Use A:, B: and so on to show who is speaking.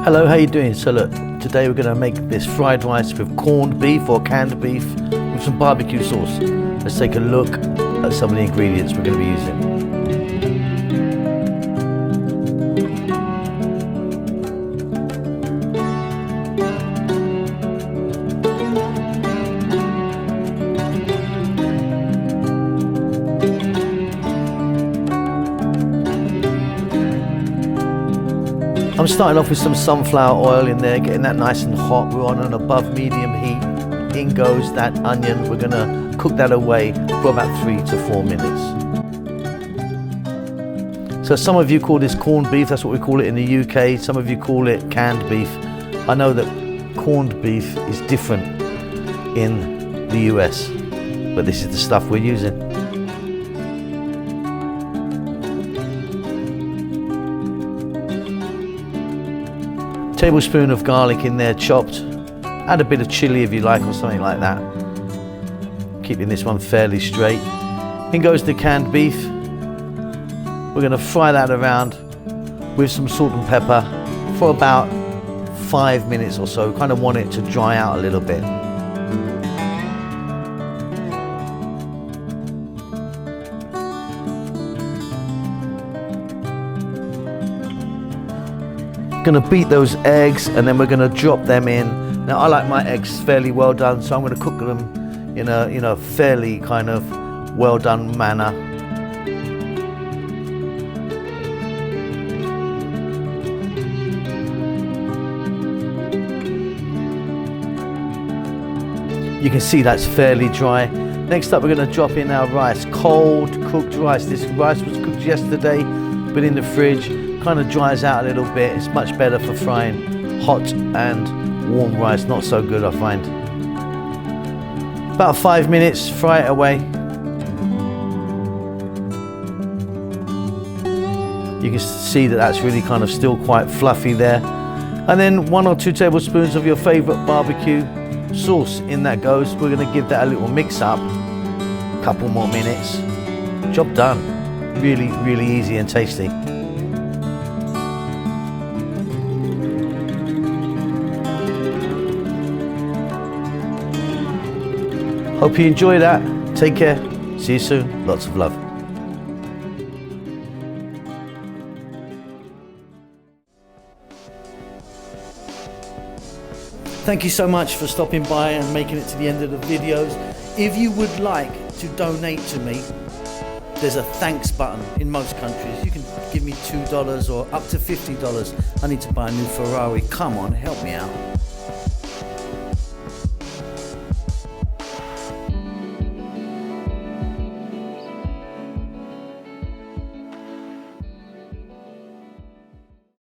A: Hello, how you doing? So look, today we're going to make this fried rice with corned beef or canned beef with some barbecue sauce. Let's take a look at some of the ingredients we're going to be using. I'm starting off with some sunflower oil in there, getting that nice and hot. We're on an above medium heat. In goes that onion. We're gonna cook that away for about 3 to 4 minutes. So some of you call this corned beef, that's what we call it in the UK. Some of you call it canned beef. I know that corned beef is different in the US, but this is the stuff we're using. Tablespoon of garlic in there chopped. Add a bit of chili if you like or something like that. Keeping this one fairly straight. In goes the canned beef. We're going to fry that around with some salt and pepper for about 5 minutes or so. Kind of want it to dry out a little bit. Going to beat those eggs and then we're going to drop them in. Now I like my eggs fairly well done, so I'm going to cook them in a fairly kind of well done manner. You can see that's fairly dry. Next up we're going to drop in our rice, cold cooked rice. This rice was cooked yesterday, but in the fridge. Kind of dries out a little bit. It's much better for frying hot and warm rice, not so good I find. About 5 minutes, fry it away. You can see that that's really kind of still quite fluffy there. And then 1 or 2 tablespoons of your favorite barbecue sauce in that goes. We're going to give that a little mix up. A couple more minutes. Job done. Really, really easy and tasty. Hope you enjoy that. Take care. See you soon. Lots of love. Thank you so much for stopping by and making it to the end of the videos. If you would like to donate to me, there's a thanks button in most countries. You can give me $2 or up to $50. I need to buy a new Ferrari. Come on, help me out.